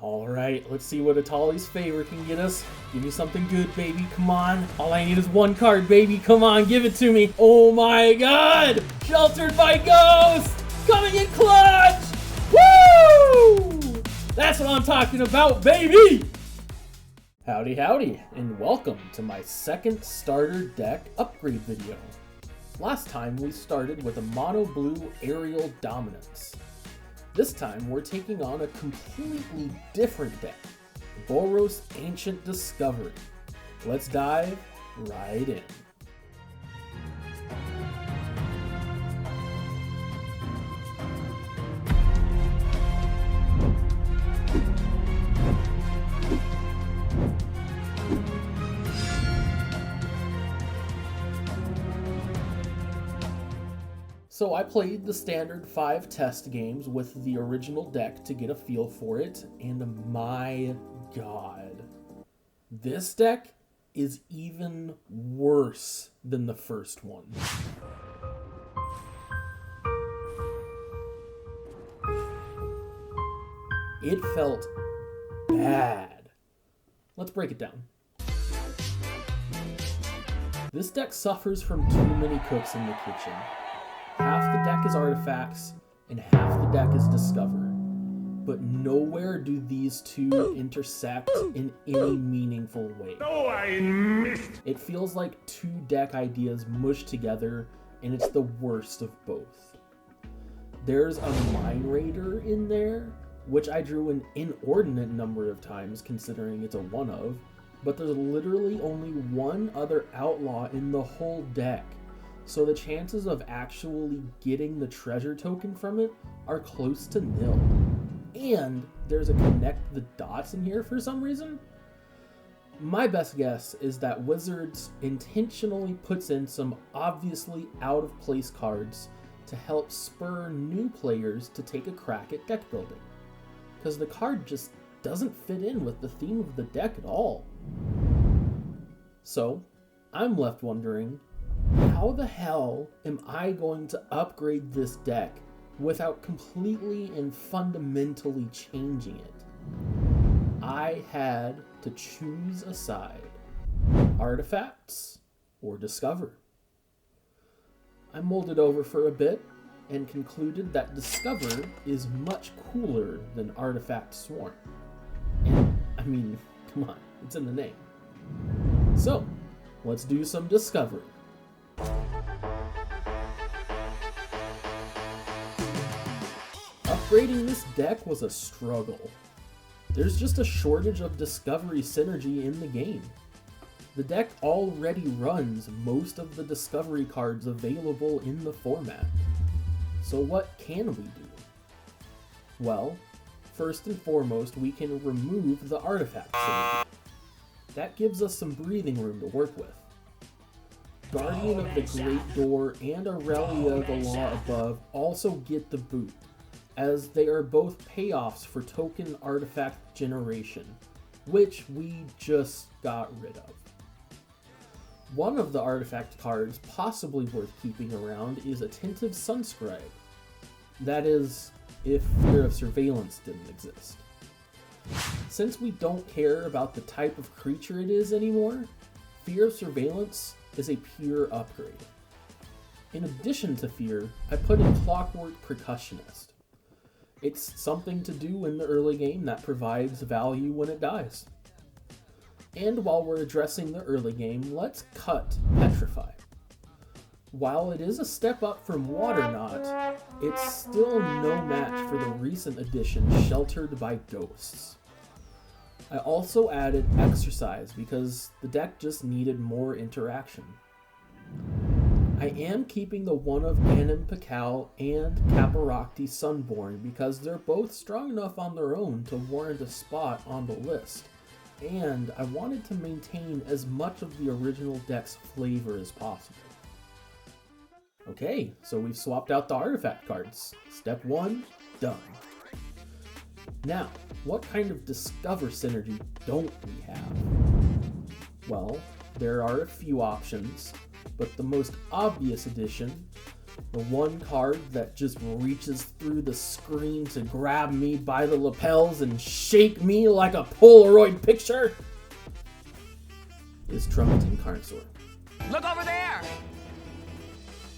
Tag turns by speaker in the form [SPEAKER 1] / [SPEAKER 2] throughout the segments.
[SPEAKER 1] Alright, let's see what Atali's favor can get us. Give me something good, baby. Come on. All I need is one card, baby. Come on, give it to me. Oh my god! Sheltered by Ghost! Coming in clutch! Woo! That's what I'm talking about, baby! Howdy, howdy, and welcome to my second starter deck upgrade video. Last time we started with a mono blue aerial dominance. This time we're taking on a completely different deck, Boros Ancient Discovery. Let's dive right in. So I played the standard 5 test games with the original deck to get a feel for it, and my god, this deck is even worse than the first one. It felt bad. Let's break it down. This deck suffers from too many cooks in the kitchen. Half the deck is artifacts, and half the deck is discover. But nowhere do these two intersect in any meaningful way.
[SPEAKER 2] Oh, I missed!
[SPEAKER 1] It feels like two deck ideas mushed together, and it's the worst of both. There's a Mine Raider in there, which I drew an inordinate number of times considering it's a one-of, but there's literally only one other outlaw in the whole deck. So the chances of actually getting the treasure token from it are close to nil. And there's a connect the dots in here for some reason. My best guess is that Wizards intentionally puts in some obviously out of place cards to help spur new players to take a crack at deck building. Because the card just doesn't fit in with the theme of the deck at all. So I'm left wondering, how the hell am I going to upgrade this deck without completely and fundamentally changing it? I had to choose a side, artifacts or discover. I mulled it over for a bit and concluded that discover is much cooler than artifact swarm. And I mean, come on, it's in the name. So let's do some discovery. Upgrading this deck was a struggle. There's just a shortage of discovery synergy in the game. The deck already runs most of the discovery cards available in the format. So what can we do? Well, first and foremost, we can remove the artifact synergy. That gives us some breathing room to work with. Guardian of the Great Door and Aurelia the Law Above also get the boot, as they are both payoffs for token artifact generation, which we just got rid of. One of the artifact cards possibly worth keeping around is Attentive Sunscribe. That is, if Fear of Surveillance didn't exist. Since we don't care about the type of creature it is anymore, Fear of Surveillance is a pure upgrade. In addition to Fear, I put in Clockwork Percussionist. It's something to do in the early game that provides value when it dies. And while we're addressing the early game, let's cut Petrify. While it is a step up from Waterknot, it's still no match for the recent addition Sheltered by Ghosts. I also added Exercise because the deck just needed more interaction. I am keeping the one of Anim Pakal and Caparocti Sunborn because they're both strong enough on their own to warrant a spot on the list, and I wanted to maintain as much of the original deck's flavor as possible. Okay, so we've swapped out the artifact cards. Step 1, done. Now, what kind of discover synergy don't we have? Well, there are a few options, but the most obvious addition The one card that just reaches through the screen to grab me by the lapels and shake me like a Polaroid picture is Trumpeting Carnosaur.
[SPEAKER 3] Look over there!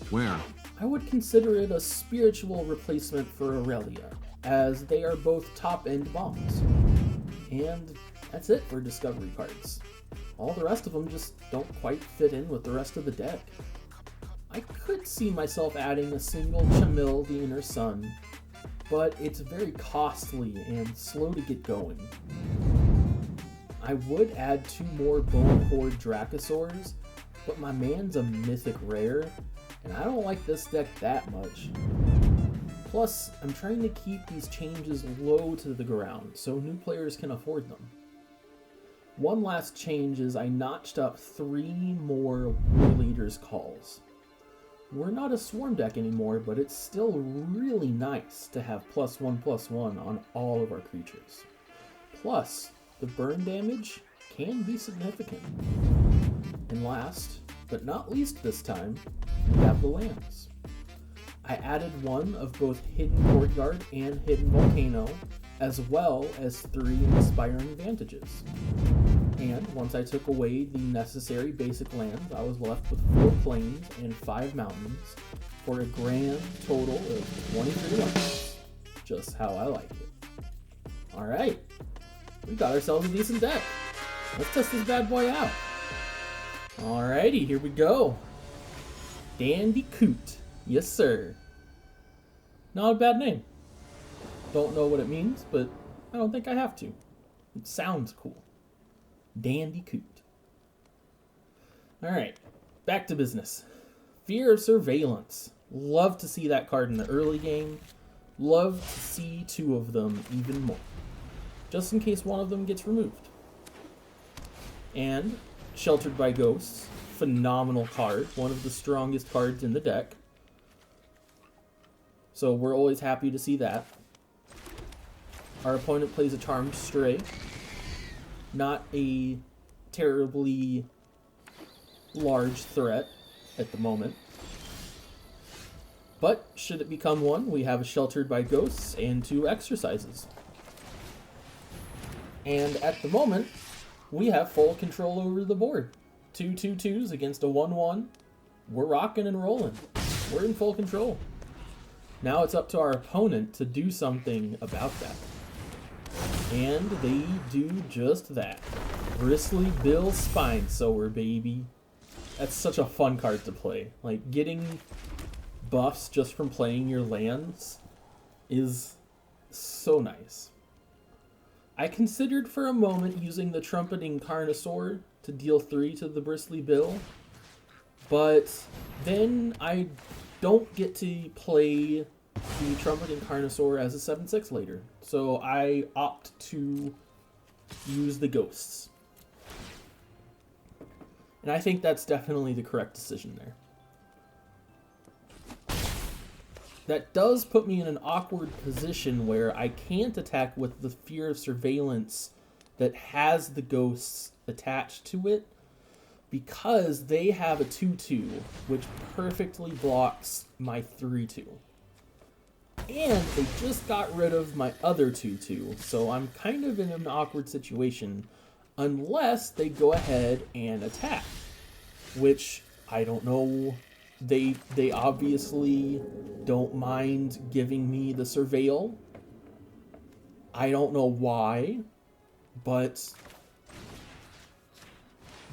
[SPEAKER 4] Where?
[SPEAKER 1] I would consider it a spiritual replacement for Aurelia, as they are both top-end bombs. And that's it for Discovery cards. All the rest of them just don't quite fit in with the rest of the deck. I could see myself adding a single Chamil the Inner Sun, but it's very costly and slow to get going. I would add 2 more Bone Horde Dracosaurs, but my man's a mythic rare, and I don't like this deck that much. Plus, I'm trying to keep these changes low to the ground so new players can afford them. One last change is I notched up 3 more War Leaders calls. We're not a swarm deck anymore, but it's still really nice to have +1/+1 on all of our creatures. Plus, the burn damage can be significant. And last, but not least this time, we have the lands. I added 1 of both Hidden Courtyard and Hidden Volcano, as well as 3 Inspiring Vantages. And once I took away the necessary basic lands, I was left with 4 plains and 5 mountains for a grand total of 23 lands. Just how I like it. Alright, we got ourselves a decent deck. Let's test this bad boy out. Alrighty, here we go. Dandy Coot. Yes, sir. Not a bad name. Don't know what it means, but I don't think I have to. It sounds cool. Dandy Coot. Alright, back to business. Fear of Surveillance. Love to see that card in the early game. Love to see 2 of them even more. Just in case one of them gets removed. And Sheltered by Ghosts. Phenomenal card. One of the strongest cards in the deck. So we're always happy to see that. Our opponent plays a Charmed Stray. Not a terribly large threat at the moment. But should it become one, we have a Sheltered by Ghosts and 2 Exercises. And at the moment, we have full control over the board. 2 2/2s against a 1/1. We're rocking and rolling. We're in full control. Now it's up to our opponent to do something about that. And they do just that. Bristly Bill Spine Sower, baby. That's such a fun card to play. Like, getting buffs just from playing your lands is so nice. I considered for a moment using the Trumpeting Carnosaur to deal 3 to the Bristly Bill, but then I don't get to play the Trumpeting Carnosaur as a 7/6 later, so I opt to use the Ghosts. And I think that's definitely the correct decision there. That does put me in an awkward position where I can't attack with the Fear of Surveillance that has the Ghosts attached to it, because they have a 2/2, which perfectly blocks my 3/2. And they just got rid of my other 2/2, so I'm kind of in an awkward situation unless they go ahead and attack, which I don't know. They obviously don't mind giving me the Surveil. I don't know why, but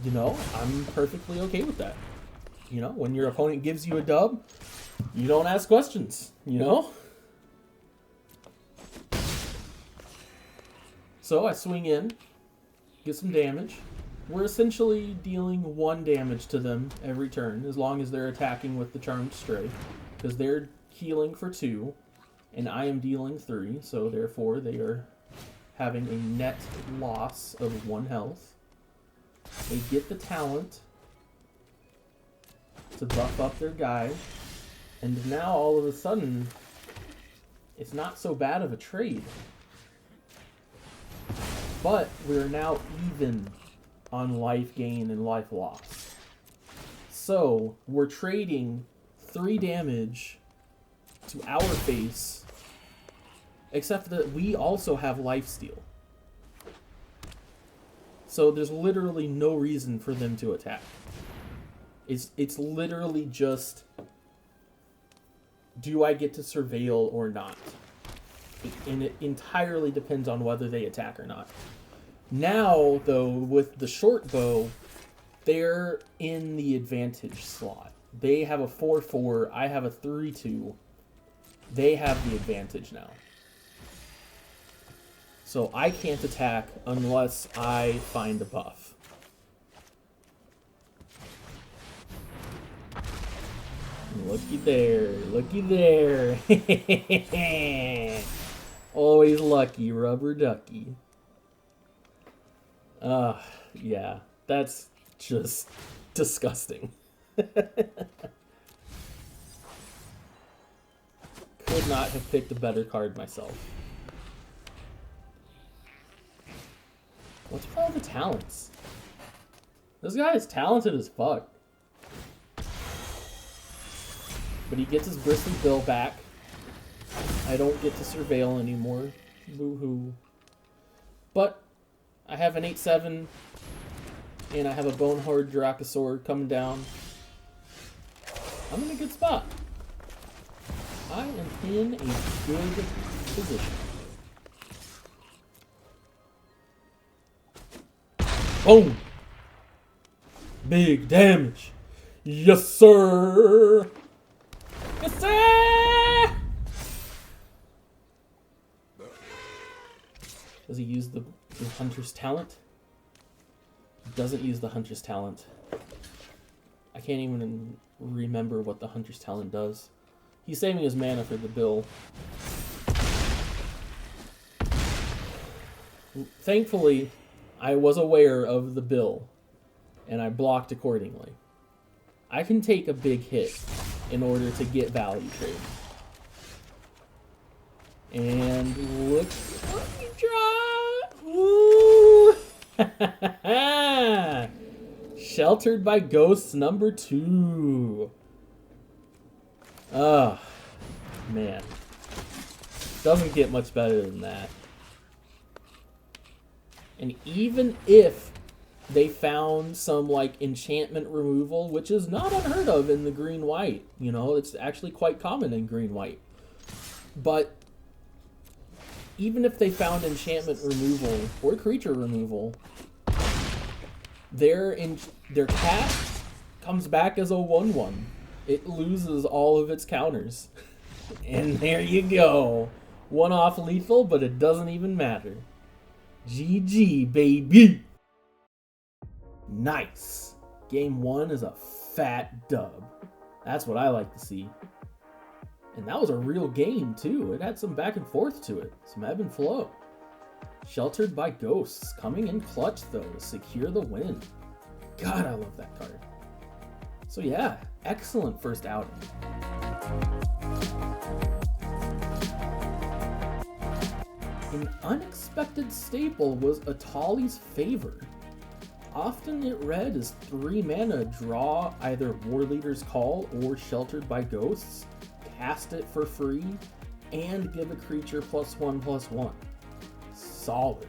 [SPEAKER 1] you know, I'm perfectly okay with that. You know, when your opponent gives you a dub, you don't ask questions, you know? So I swing in, get some damage. We're essentially dealing 1 damage to them every turn, as long as they're attacking with the Charmed Stray, because they're healing for 2, and I am dealing 3, so therefore they are having a net loss of 1 health. They get the talent to buff up their guy, and now all of a sudden, it's not so bad of a trade. But we're now even on life gain and life loss. So we're trading 3 damage to our face, except that we also have lifesteal. So there's literally no reason for them to attack. It's literally just, do I get to surveil or not? And it entirely depends on whether they attack or not. Now, though, with the short bow, they're in the advantage slot. They have a 4/4, I have a 3/2. They have the advantage now. So I can't attack unless I find a buff. Looky there, looky there. Always lucky, rubber ducky. Yeah, that's just disgusting. Could not have picked a better card myself. What's with all the talents? This guy is talented as fuck. But he gets his bristly bill back. I don't get to surveil anymore. Boo-hoo. But I have an 8/7, and I have a Bonehorde Dracosaur coming down. I'm in a good spot. I am in a good position. Boom! Big damage. Yes, sir! Yes, sir! Does he use the Hunter's Talent? He doesn't use the Hunter's Talent. I can't even remember what the Hunter's Talent does. He's saving his mana for the bill. Thankfully, I was aware of the bill, and I blocked accordingly. I can take a big hit in order to get value trade. And look what we draw! Woo! Sheltered by Ghosts number 2. Oh, man. Doesn't get much better than that. And even if they found some, like, enchantment removal, which is not unheard of in the green-white, you know, it's actually quite common in green-white. But even if they found enchantment removal or creature removal, their cast comes back as a 1/1. It loses all of its counters. And there you go. One off lethal, but it doesn't even matter. GG, baby! Nice. Game 1 is a fat dub. That's what I like to see. And that was a real game, too. It had some back and forth to it. Some ebb and flow. Sheltered by Ghosts. Coming in clutch, though, to secure the win. God, I love that card. So yeah, excellent first outing. An unexpected staple was Atali's Favor. Often it read as 3 mana, draw either War Leader's Call or Sheltered by Ghosts, cast it for free, and give a creature +1/+1. Solid.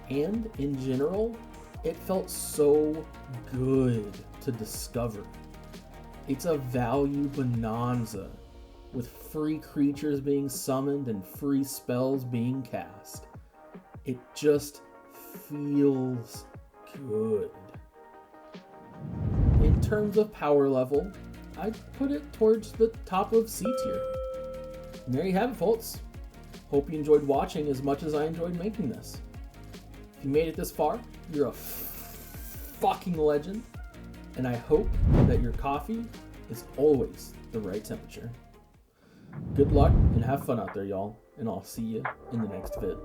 [SPEAKER 1] And in general, it felt so good to discover. It's a value bonanza, with free creatures being summoned and free spells being cast. It just feels good. In terms of power level, I'd put it towards the top of C tier. And there you have it, folks. Hope you enjoyed watching as much as I enjoyed making this. If you made it this far, you're a fucking legend. And I hope that your coffee is always the right temperature. Good luck and have fun out there, y'all. And I'll see you in the next vid.